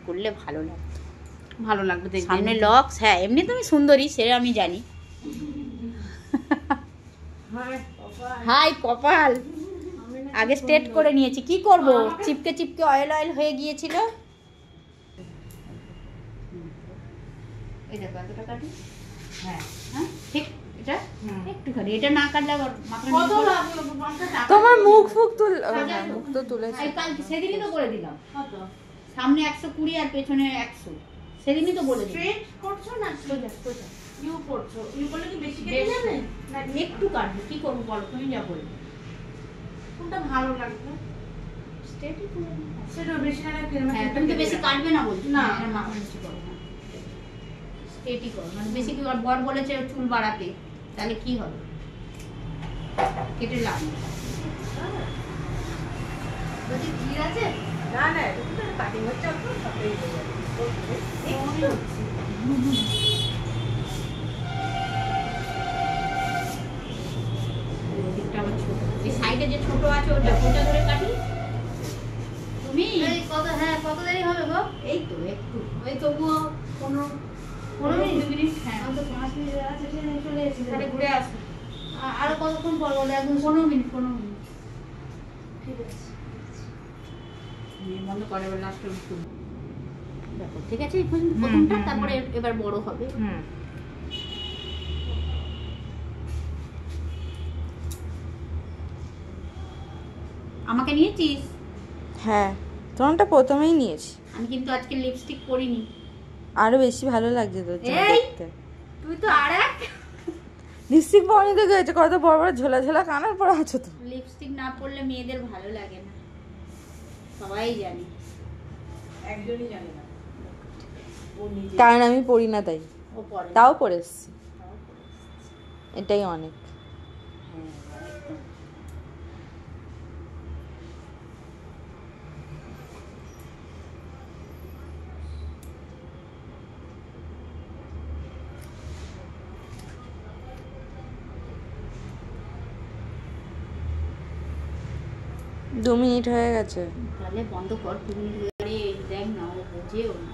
করলে ভালো লাগতো, ভালো লাগবে দেখতে। সামনে লক্স, হ্যাঁ এমনি তুমি সুন্দরী সেটা আমি জানি। হাই কপাল, আগে স্ট্রেট করে নিয়েছি, কি করব, চিপকে চিপকে অয়েল অয়েল হয়ে গিয়েছিল। এই দেখো এতটা কাটি, হ্যাঁ হ্যাঁ ঠিক, এটা একটুখানি, এটা না কাটলে আবার তোমার মুখ ফুক মুখ তো তুলেছে, সেদিনই তো বলে দিলাম সামনে 120 আর পেছনে 100, সেদিনই তো বলে দিলাম। স্ট্রেট করছো না সোজা সোজা ইউ করছো, ইউ করলে কি বেশি কেটে যাবে না, একটু কাটবো, কি করবো বলো, তুমি যা বলবে। কোনটা ভালো লাগবে? স্ট্রেটই করে নিই। সেটা বেশি না কেটে, হ্যাঁ তুমি তো বেশি কাটবে না বলছো, না এটা মাথা নিচু করো, হ্যাঁ স্ট্রেটই করো, মানে বেশি কি ওর বর বলেছে চুল বাড়াতে, তাহলে কি হবে, কেটে লাভ নেই। যদি ঠিক আছে না না এটা তো কাটিং হচ্ছে এখন সবই হয়ে যাবে একটু। ওদিকটা আবার ছোট, এই সাইডে যে ছোট আছে ওটা ধরে কাটি তুমি। কত, হ্যাঁ কত দেরি হবে গো? এই তো একটু, ওই তবুও 15 মিনিট, হ্যাঁ আমি তো 5 মিনিট আছে, চলে এসেছি। তাহলে ঘুরে আসো। আরো কতক্ষণ পর বলে? একদম 15 মিনিট, 15 মিনিট ঠিক আছে। বন্ধ করে এবার লাস্ট দেখো, ঠিক আছে এই পর্যন্ত প্রথমটা, তারপরে এবার বড় হবে। আমাকে নিয়েছিস? হ্যাঁ তোমারটা প্রথমেই নিয়েছি, আমি কিন্তু আজকে লিপস্টিক পরিনি। আরো বেশি ভালো লাগছে তো এই! দেখতে। তুই তো আরেক লিপস্টিক পরনি তো গেছে, কত বড় বড় ঝোলা ঝোলা কানের পরে আছো তো। লিপস্টিক না পরলে মেয়েদের ভালো লাগে না, সবাই জানে, একজনই জানে না, ও নিজে। কারণ আমি পরি না তাই, ও পরে তাও পরে এসছি, এটাই অনেক। একদম। দু মিনিট হয়ে গেছে, তাহলে বন্ধ কর, তুমি দেখ না, ও বোঝেও না।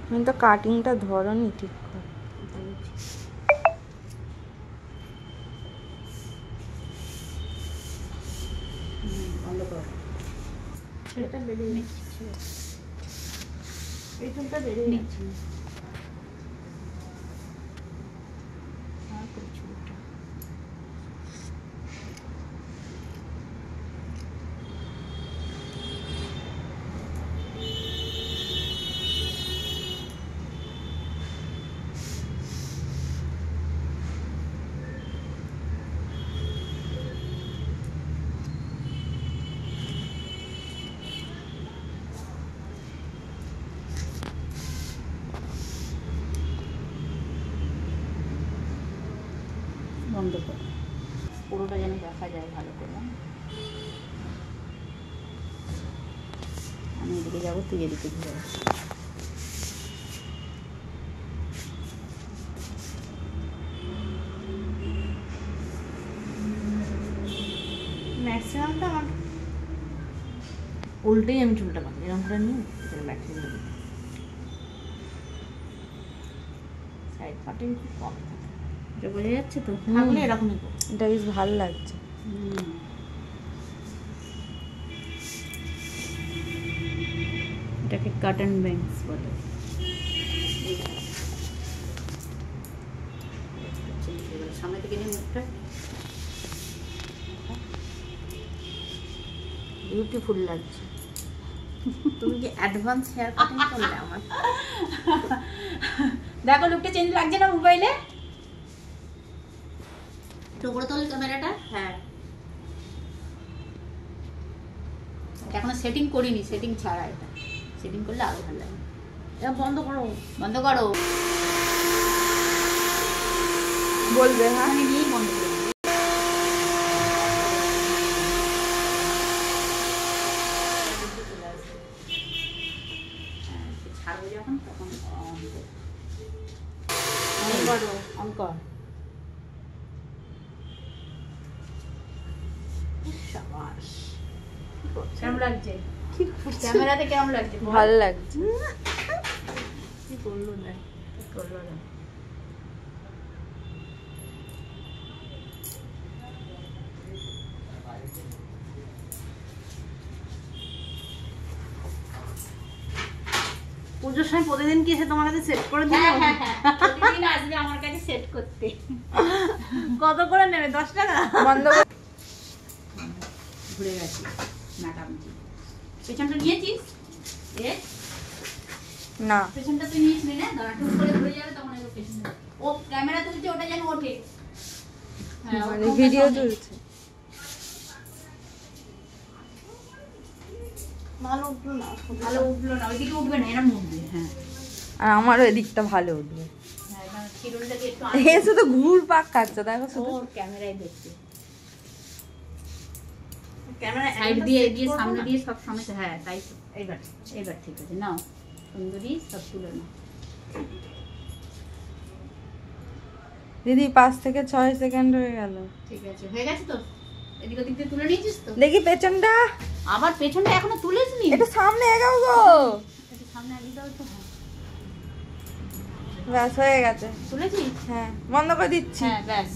আমি তো কাটিংটা ধরনি ঠিক করে। বন্ধ কর, এটা বেরিয়ে নিচ্ছি, এই চুলটা বেরিয়ে নিচ্ছি। আর কই চুলটা? বন্ধ কর, পুরোটা যেন দেখা যায় ভালো করে। আমি এদিকে যাবো, তুই এদিকে ঘুরে যাবো। ম্যাক্সিমামটা আমার উল্টেই আমি চুলটা পাকি, এরকম করে নিয়ে ম্যাক্সিমাম সাইড পার্টিং খুব কম থাকে, এটা বোঝা যাচ্ছে তো, থাকলে এরকমই করো। এটা বেশ ভালো লাগছে। এটাকে কাটন ব্যাংকস বলে। সামনে থেকে নিয়ে মুখটা, বিউটিফুল লাগছে। তুমি কি অ্যাডভান্স হেয়ার কাটিং করলে আমার? দেখো লুকটা চেঞ্জ লাগছে না মোবাইলে? টুকরো তোল ক্যামেরাটা, হ্যাঁ এখনো সেটিং করিনি, সেটিং ছাড়া, এটা সেটিং করলে আরো ভালো লাগে। এটা বন্ধ করো, বন্ধ করো, বলবে হ্যাঁ, আমি নিয়েই বন্ধ করে দিই। ছাড়বো যখন তখন অন কর। শাবাশ, কেমন লাগছে? ক্যামেরাতে কেমন লাগছে বল? ভালো লাগছে। কি করলো না কি করলো না? পুজোর সময় প্রতিদিন কি এসে তোমার কাছে সেট করে দিল? হ্যাঁ, প্রতিদিন আসবে আমার কাছে সেট করতে। কত করে নেবে? 10 টাকা? বন্ধ করে ঘুরে গেছি নাটামুটি। পেছনটা নিয়েছিস? এ না পেছনটা তুই নিয়েছিলি না? দাঁড়া টুক করে ঘুরে যাবে তখন এলো পেছনটা। ও ক্যামেরা তুলছে ওটা যেন ওঠে। হ্যাঁ, মানে ওটা ভিডিও সামনে। চলছে। ভালো উঠলো না। ভালো উঠলো না, ওইদিকে উঠবে না, এরম উঠবে। হ্যাঁ আর আমারও এদিকটা ভালো উঠবে। হ্যাঁ, এবার চিরুনিটাকে একটু এ শুধু ঘুর পাক কাটছে দেখো শুধু। ওর ক্যামেরায় দেখছে। ক্যামেরা সাইড দিয়ে এগিয়ে সামনে দিয়ে সব সমেত। হ্যাঁ তাই তো। এইবার ঠিক আছে, নাও সুন্দরী সব তুলে নাও। দিদি 5 থেকে 6 সেকেন্ড হয়ে গেল। ঠিক আছে, হয়ে গেছে তো? এদিক ওদিক দিয়ে তুলে নিয়েছিস তো? দেখি পেছনটা আবার পেছনটা এখনো তুলিসনি? একটু সামনে এগাও গো। একটু সামনে আগিয়ে দাও তো। হ্যাঁ ব্যাস হয়ে গেছে। তুলেছিস? হ্যাঁ বন্ধ করে দিচ্ছি। হ্যাঁ ব্যাস।